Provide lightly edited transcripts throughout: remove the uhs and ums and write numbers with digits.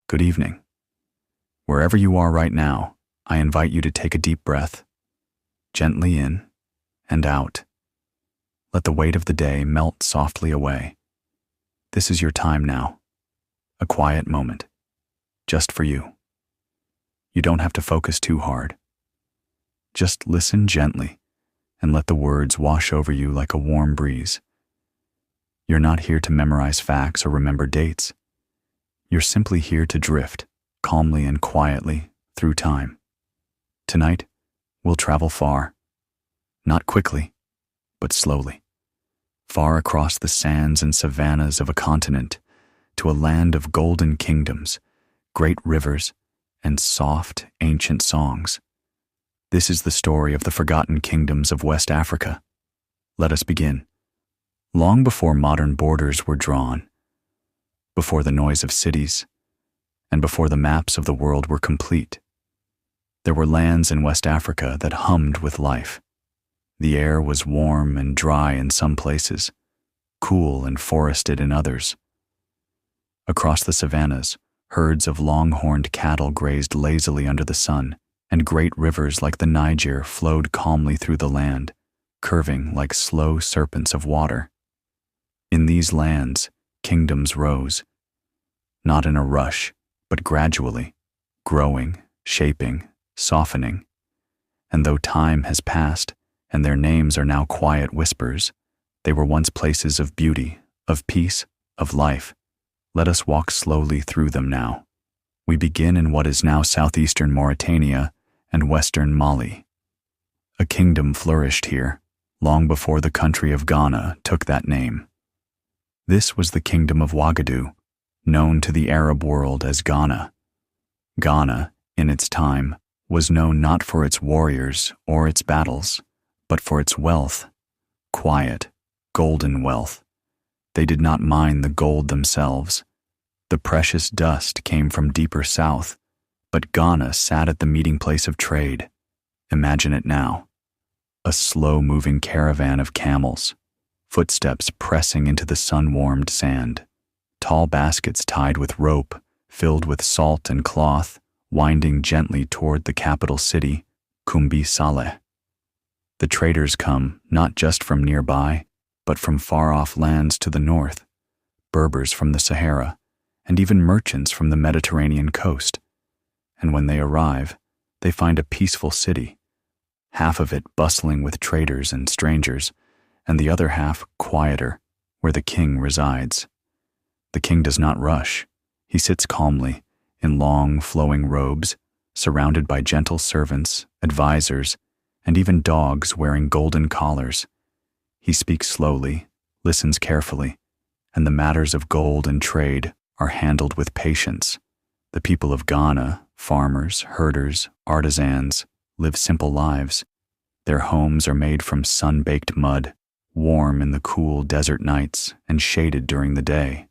good evening. Wherever you are right now, I invite you to take a deep breath, gently in and out. Let the weight of the day melt softly away. This is your time now, a quiet moment, just for you. You don't have to focus too hard. Just listen gently and let the words wash over you like a warm breeze. You're not here to memorize facts or remember dates. You're simply here to drift, calmly and quietly, through time. Tonight, we'll travel far. Not quickly, but slowly. Far across the sands and savannas of a continent, to a land of golden kingdoms, great rivers, and soft, ancient songs. This is the story of the forgotten kingdoms of West Africa. Let us begin. Long before modern borders were drawn, before the noise of cities, and before the maps of the world were complete, there were lands in West Africa that hummed with life. The air was warm and dry in some places, cool and forested in others. Across the savannas, herds of long-horned cattle grazed lazily under the sun, and great rivers like the Niger flowed calmly through the land, curving like slow serpents of water. In these lands, kingdoms rose, not in a rush, but gradually, growing, shaping, softening. And though time has passed, and their names are now quiet whispers, they were once places of beauty, of peace, of life. Let us walk slowly through them now. We begin in what is now southeastern Mauritania and western Mali. A kingdom flourished here, long before the country of Ghana took that name. This was the kingdom of Ouagadougou, known to the Arab world as Ghana. Ghana, in its time, was known not for its warriors or its battles, but for its wealth, quiet, golden wealth. They did not mine the gold themselves. The precious dust came from deeper south, but Ghana sat at the meeting place of trade. Imagine it now. A slow-moving caravan of camels, footsteps pressing into the sun-warmed sand, tall baskets tied with rope, filled with salt and cloth, winding gently toward the capital city, Kumbi Saleh. The traders come not just from nearby, but from far-off lands to the north, Berbers from the Sahara, and even merchants from the Mediterranean coast. And when they arrive, they find a peaceful city, half of it bustling with traders and strangers, and the other half quieter, where the king resides. The king does not rush. He sits calmly, in long, flowing robes, surrounded by gentle servants, advisors, and even dogs wearing golden collars. He speaks slowly, listens carefully, and the matters of gold and trade are handled with patience. The people of Ghana, farmers, herders, artisans, live simple lives. Their homes are made from sun-baked mud, warm in the cool desert nights and shaded during the day.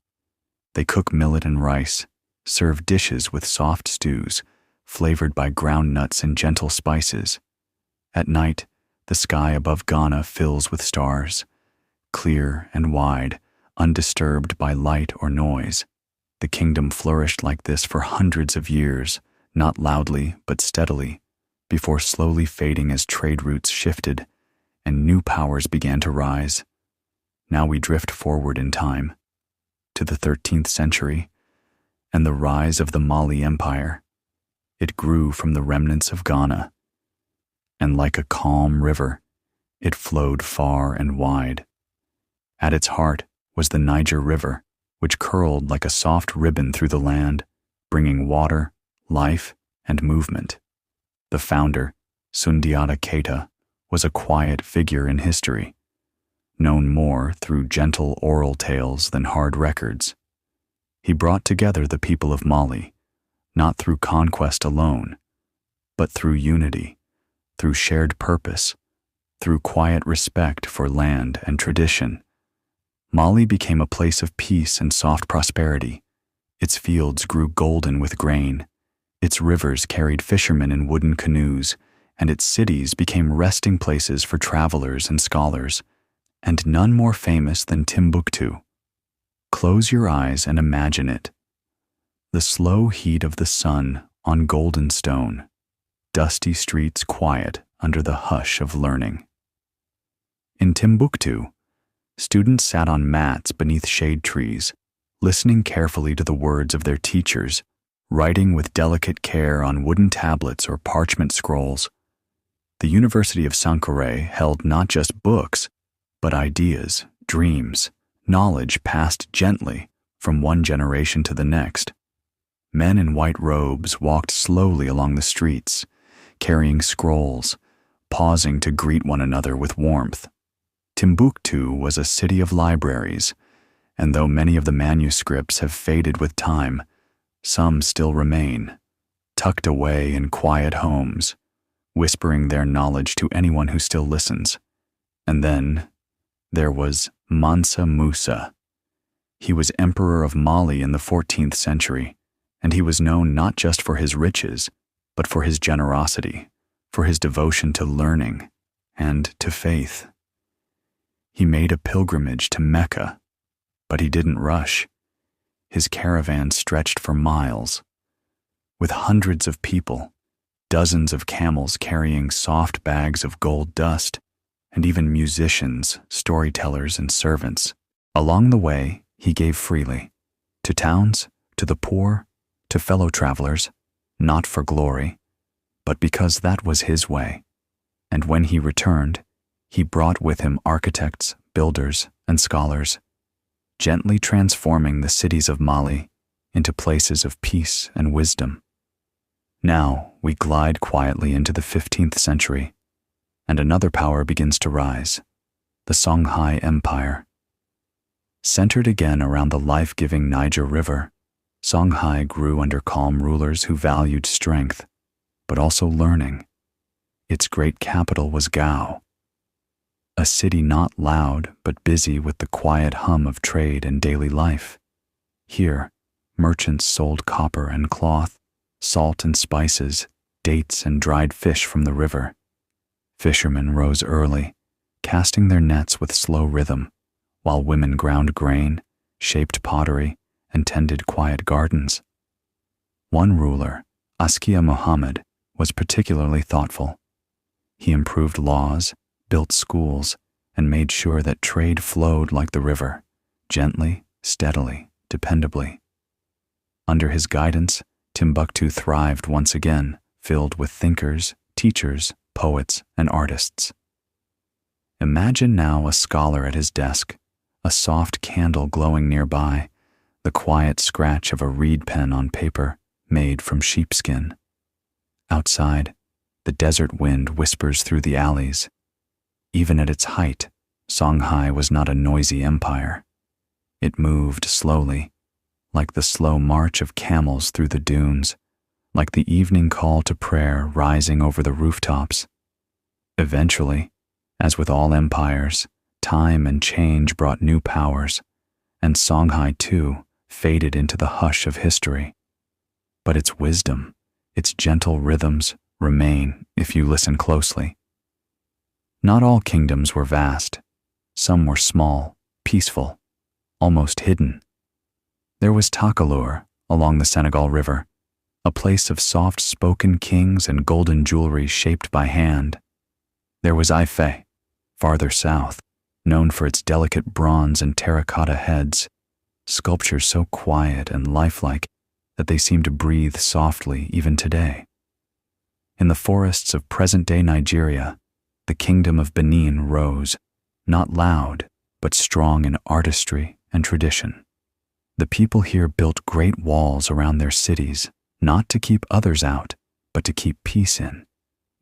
They cook millet and rice, serve dishes with soft stews, flavored by ground nuts and gentle spices. At night, the sky above Ghana fills with stars, clear and wide, undisturbed by light or noise. The kingdom flourished like this for hundreds of years, not loudly but steadily, before slowly fading as trade routes shifted and new powers began to rise. Now we drift forward in time, to the 13th century, and the rise of the Mali Empire. It grew from the remnants of Ghana, and like a calm river, it flowed far and wide. At its heart was the Niger River, which curled like a soft ribbon through the land, bringing water, life, and movement. The founder, Sundiata Keita, was a quiet figure in history, known more through gentle oral tales than hard records. He brought together the people of Mali, not through conquest alone, but through unity, through shared purpose, through quiet respect for land and tradition. Mali became a place of peace and soft prosperity. Its fields grew golden with grain. Its rivers carried fishermen in wooden canoes, and its cities became resting places for travelers and scholars, and none more famous than Timbuktu. Close your eyes and imagine it. The slow heat of the sun on golden stone, dusty streets quiet under the hush of learning. In Timbuktu, students sat on mats beneath shade trees, listening carefully to the words of their teachers, writing with delicate care on wooden tablets or parchment scrolls. The University of Songhai held not just books, but ideas, dreams, knowledge passed gently from one generation to the next. Men in white robes walked slowly along the streets, carrying scrolls, pausing to greet one another with warmth. Timbuktu was a city of libraries, and though many of the manuscripts have faded with time, some still remain, tucked away in quiet homes, whispering their knowledge to anyone who still listens. And then there was Mansa Musa. He was emperor of Mali in the 14th century, and he was known not just for his riches, but for his generosity, for his devotion to learning and to faith. He made a pilgrimage to Mecca, but he didn't rush. His caravan stretched for miles, with hundreds of people, dozens of camels carrying soft bags of gold dust, and even musicians, storytellers, and servants. Along the way, he gave freely, to towns, to the poor, to fellow travelers, not for glory, but because that was his way. And when he returned, he brought with him architects, builders, and scholars, gently transforming the cities of Mali into places of peace and wisdom. Now we glide quietly into the 15th century, and another power begins to rise, the Songhai Empire. Centered again around the life-giving Niger River, Songhai grew under calm rulers who valued strength, but also learning. Its great capital was Gao, a city not loud but busy with the quiet hum of trade and daily life. Here, merchants sold copper and cloth, salt and spices, dates and dried fish from the river. Fishermen rose early, casting their nets with slow rhythm, while women ground grain, shaped pottery, and tended quiet gardens. One ruler, Askia Muhammad, was particularly thoughtful. He improved laws, built schools, and made sure that trade flowed like the river, gently, steadily, dependably. Under his guidance, Timbuktu thrived once again, filled with thinkers, teachers, poets, and artists. Imagine now a scholar at his desk, a soft candle glowing nearby, the quiet scratch of a reed pen on paper made from sheepskin. Outside, the desert wind whispers through the alleys. Even at its height, Songhai was not a noisy empire. It moved slowly, like the slow march of camels through the dunes, like the evening call to prayer rising over the rooftops. Eventually, as with all empires, time and change brought new powers, and Songhai too faded into the hush of history. But its wisdom, its gentle rhythms, remain if you listen closely. Not all kingdoms were vast. Some were small, peaceful, almost hidden. There was Takalur along the Senegal River, a place of soft-spoken kings and golden jewelry shaped by hand. There was Ife, farther south, known for its delicate bronze and terracotta heads, sculptures so quiet and lifelike that they seem to breathe softly even today. In the forests of present-day Nigeria, the kingdom of Benin rose, not loud, but strong in artistry and tradition. The people here built great walls around their cities, not to keep others out, but to keep peace in.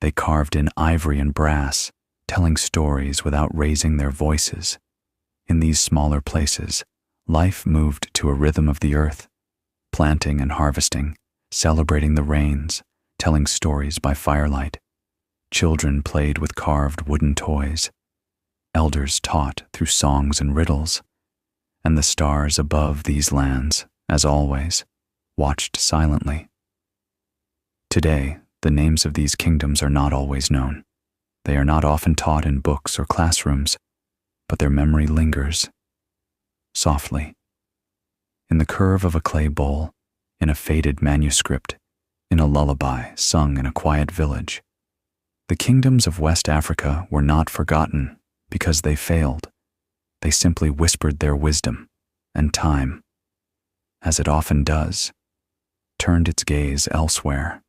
They carved in ivory and brass, telling stories without raising their voices. In these smaller places, life moved to a rhythm of the earth, planting and harvesting, celebrating the rains, telling stories by firelight. Children played with carved wooden toys. Elders taught through songs and riddles. And the stars above these lands, as always, watched silently. Today, the names of these kingdoms are not always known. They are not often taught in books or classrooms, but their memory lingers. Softly. In the curve of a clay bowl, in a faded manuscript, in a lullaby sung in a quiet village. The kingdoms of West Africa were not forgotten because they failed. They simply whispered their wisdom, and time, as it often does, turned its gaze elsewhere.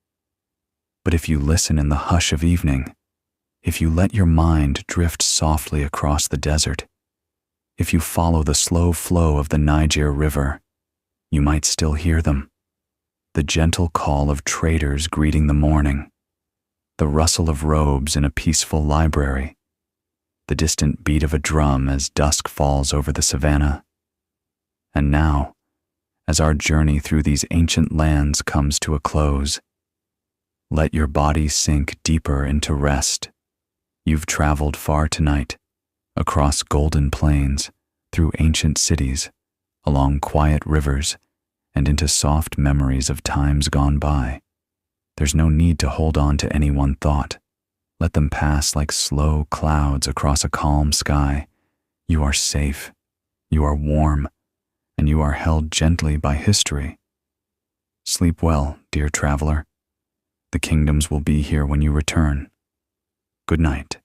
But if you listen in the hush of evening, if you let your mind drift softly across the desert, if you follow the slow flow of the Niger River, you might still hear them. The gentle call of traders greeting the morning, the rustle of robes in a peaceful library, the distant beat of a drum as dusk falls over the savannah. And now, as our journey through these ancient lands comes to a close, let your body sink deeper into rest. You've traveled far tonight, across golden plains, through ancient cities, along quiet rivers, and into soft memories of times gone by. There's no need to hold on to any one thought. Let them pass like slow clouds across a calm sky. You are safe, you are warm, and you are held gently by history. Sleep well, dear traveler. The kingdoms will be here when you return. Good night.